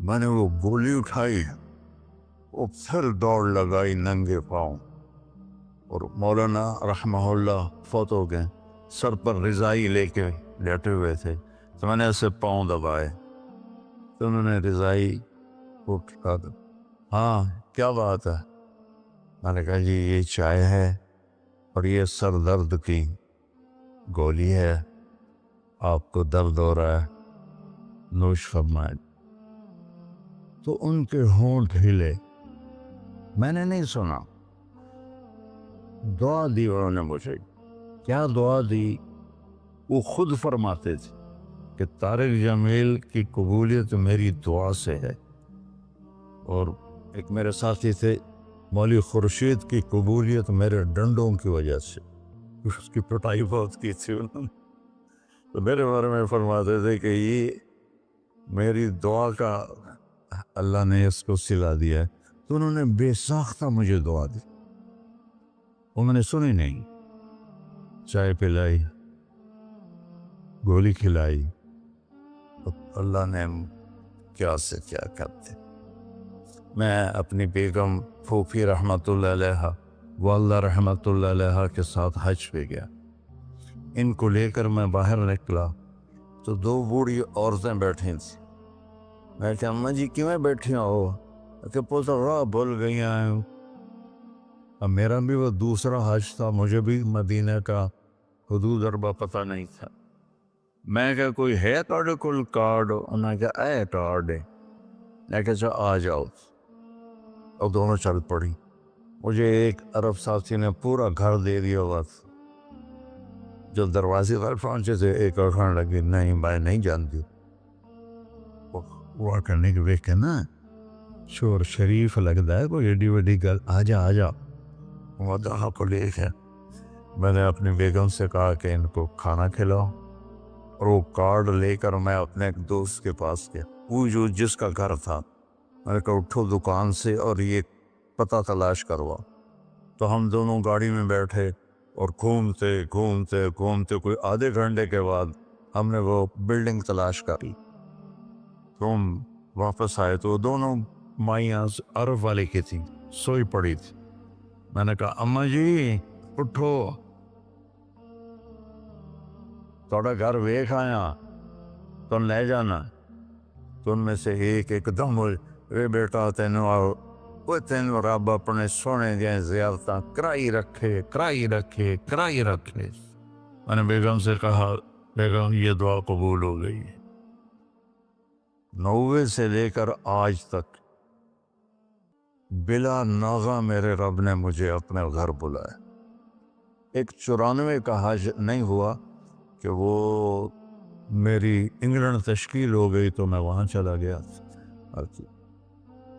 میں نے وہ گولی اٹھائی، وہ پھر دوڑ لگائی ننگے پاؤں، اور مولانا رحمہ اللہ فوت ہو گئے، سر پر رضائی لے کے لیٹے ہوئے تھے، تو میں نے ایسے پاؤں دبائے، تو انہوں نے رضائی اٹھا کر، ہاں کیا بات ہے؟ میں نے کہا جی یہ چائے ہے اور یہ سر درد کی گولی ہے، آپ کو درد ہو رہا ہے، نوش فرمائے۔ تو ان کے ہونٹ ہلے، میں نے نہیں سنا، دعا دی انہوں نے مجھے۔ کیا دعا دی؟ وہ خود فرماتے تھے کہ طارق جمیل کی قبولیت میری دعا سے ہے، اور ایک میرے ساتھی تھے مولوی خورشید کی قبولیت میرے ڈنڈوں کی وجہ سے، اس کی پٹائی بہت کی تھی انہوں نے، تو میرے بارے میں فرماتے تھے کہ یہ میری دعا کا اللہ نے اس کو سلا دیا ہے۔ تو انہوں نے بے ساختہ مجھے دعا دی، انہوں نے سنی نہیں، چائے پلائی، گولی کھلائی، اللہ نے کیا سے کیا کرتے۔ میں اپنی بیگم پھوپھی رحمۃ اللہ علیہ، والدہ رحمۃ اللہ علیہ کے ساتھ حج پہ گیا، ان کو لے کر میں باہر نکلا تو دو بوڑھی عورتیں بیٹھی تھیں۔ میں کہا اماں جی کیوں بیٹھی ہو؟ کہ پوتا راہ بھول گئی ہیں۔ اب میرا بھی وہ دوسرا حج تھا، مجھے بھی مدینہ کا حدود اربا پتہ نہیں تھا۔ میں کہا کوئی ہے تھوڑے کول کارڈ؟ انہوں نے کہا اے کارڈ ہے۔ میں کہا چا آ جاؤ، اور دونوں چل پڑی۔ مجھے ایک عرب ساتھی نے پورا گھر دے دیا بس، جو دروازے پر پہنچے تھے ایک اور کھانے لگی، نہیں میں نہیں جانتی، وہ کرنے کے دیکھ کے نا شور شریف لگتا ہے، کوئی ایڈی وڈی گل، آ جا آ جا۔ وہ دونوں کو لے کے میں نے اپنی بیگم سے کہا کہ ان کو کھانا کھلاؤ، اور وہ کارڈ لے کر میں اپنے ایک دوست کے پاس گیا، وہ جو جس کا گھر تھا، میں نے کہا اٹھو دکان سے اور یہ پتہ تلاش کروا۔ تو ہم دونوں گاڑی میں بیٹھے اور گھومتے گھومتے گھومتے کوئی آدھے گھنٹے کے بعد ہم نے وہ بلڈنگ تلاش کر لی۔ تو ہم واپس آئے تو دونوں مائیاں عرب والے کی تھیں، سوئی پڑی تھی۔ میں نے کہا اماں جی اٹھو، تھوڑا گھر ویکھ آیا، تم لے جانا۔ تو ان میں سے ایک دم ہوئے بیٹا تینوں آؤ، وہ تینوں رب اپنے سونے دیا زیارتاں کرائی رکھے کرائی رکھے کرائی رکھے۔ میں نے بیگم سے کہا بیگم یہ دعا قبول ہو گئی۔ 90 سے لے کر آج تک بلا ناغہ میرے رب نے مجھے اپنے گھر بلایا۔ ایک 94 کا حج نہیں ہوا کہ وہ میری انگلینڈ تشکیل ہو گئی تو میں وہاں چلا گیا،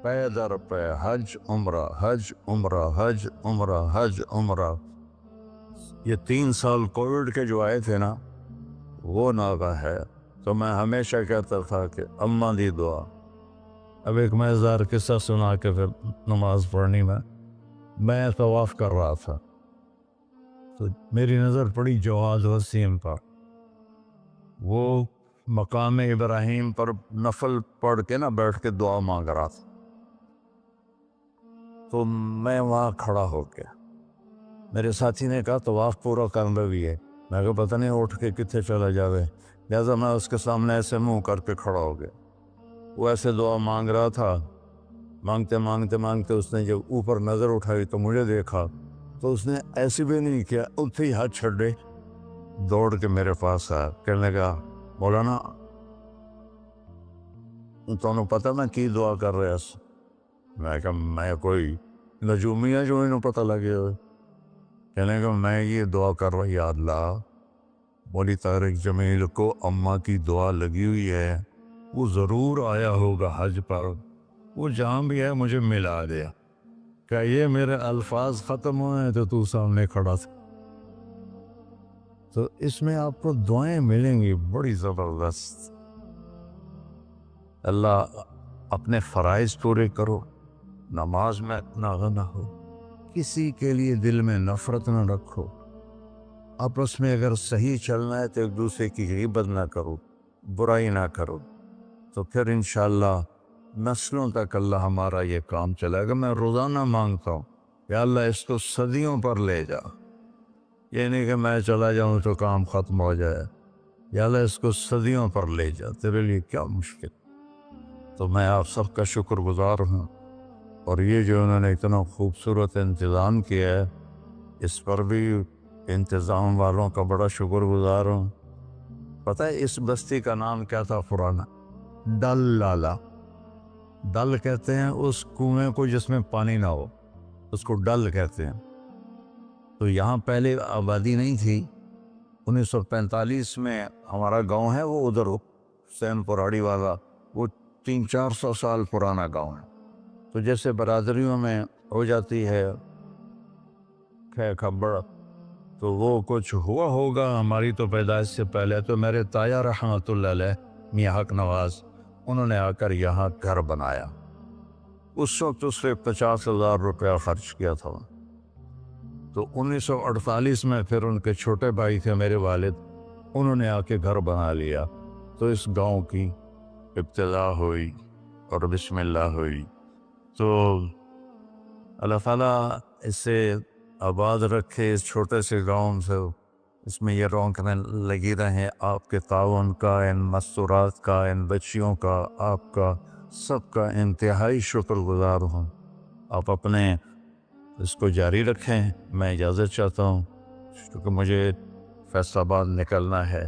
پے در پے حج عمرہ حج عمرہ حج عمرہ حج عمرہ۔ یہ 3 سال کووڈ کے جو آئے تھے نا، وہ ناغہ ہے۔ تو میں ہمیشہ کہتا تھا کہ اماں دی دعا۔ اب ایک مزیدار قصہ سنا کے پھر نماز پڑھنی میں طواف کر رہا تھا، تو میری نظر پڑی جواد وسیم پر، وہ مقام ابراہیم پر نفل پڑھ کے نا بیٹھ کے دعا مانگ رہا تھا۔ تو میں وہاں کھڑا ہو گیا، میرے ساتھی نے کہا طواف پورا کرنا بھی ہے، میں کہا پتہ نہیں اٹھ کے کتنے چلا جاوے، لہٰذا میں اس کے سامنے ایسے منہ کر کے کھڑا ہو گیا۔ وہ ایسے دعا مانگ رہا تھا، مانگتے مانگتے مانگتے اس نے جب اوپر نظر اٹھائی تو مجھے دیکھا، تو اس نے ایسے بھی نہیں کیا، اتھے ہی ہاتھ چھڑے دوڑ کے میرے پاس آیا، کہنے لگا مولانا تمہیں پتہ میں کی دعا کر رہا ہوں؟ میں کہا میں کوئی نجومی ہے جو انہوں پتہ لگے ہوئے؟ کہنے لگا میں یہ دعا کر رہا، یا اللہ مولی طارق جمیل کو اماں کی دعا لگی ہوئی ہے، وہ ضرور آیا ہوگا حج پر، وہ جہاں بھی ہے مجھے ملا دیا۔ کہ یہ میرے الفاظ ختم ہوئے تو تو سامنے کھڑا تھا۔ تو اس میں آپ کو دعائیں ملیں گی بڑی زبردست۔ اللہ اپنے فرائض پورے کرو، نماز میں ناغہ نہ ہو، کسی کے لیے دل میں نفرت نہ رکھو، آپس میں اگر صحیح چلنا ہے تو ایک دوسرے کی غیبت نہ کرو، برائی نہ کرو، تو پھر انشاءاللہ نسلوں تک اللہ ہمارا یہ کام چلائے گا۔ میں روزانہ مانگتا ہوں یا اللہ اس کو صدیوں پر لے جا، یہ نہیں کہ میں چلا جاؤں تو کام ختم ہو جائے، یا اللہ اس کو صدیوں پر لے جا، تیرے لیے کیا مشکل۔ تو میں آپ سب کا شکر گزار ہوں، اور یہ جو انہوں نے اتنا خوبصورت انتظام کیا ہے اس پر بھی انتظام والوں کا بڑا شکر گزار ہوں۔ پتہ ہے اس بستی کا نام کیا تھا پرانا؟ ڈل لالا۔ ڈل کہتے ہیں اس کنویں کو جس میں پانی نہ ہو، اس کو ڈل کہتے ہیں۔ تو یہاں پہلے آبادی نہیں تھی۔ 1945 میں ہمارا گاؤں ہے وہ ادھر حسین پراڑی والا، وہ 300-400 سال پرانا گاؤں ہے۔ تو جیسے برادریوں میں ہو جاتی ہے خبر، تو وہ کچھ ہوا ہوگا ہماری تو پیدائش سے پہلے۔ تو میرے تایا رحمۃ اللہ علیہ میاں حق نواز، انہوں نے آ کر یہاں گھر بنایا۔ اس وقت اس سے 50,000 روپیہ خرچ کیا تھا۔ تو 1948 میں پھر ان کے چھوٹے بھائی تھے میرے والد، انہوں نے آ کے گھر بنا لیا۔ تو اس گاؤں کی ابتدا ہوئی اور بسم اللہ ہوئی۔ تو اللہ تعالیٰ اسے آباد رکھے، اس چھوٹے سے گاؤں سے اس میں یہ رونقیں لگی رہیں۔ آپ کے تعاون کا، ان مستورات کا، ان بچیوں کا، آپ کا سب کا انتہائی شکر گزار ہوں۔ آپ اپنے اس کو جاری رکھیں۔ میں اجازت چاہتا ہوں کیونکہ مجھے فیصل آباد نکلنا ہے۔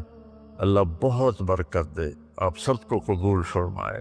اللہ بہت برکت دے، آپ سب کو قبول فرمائے۔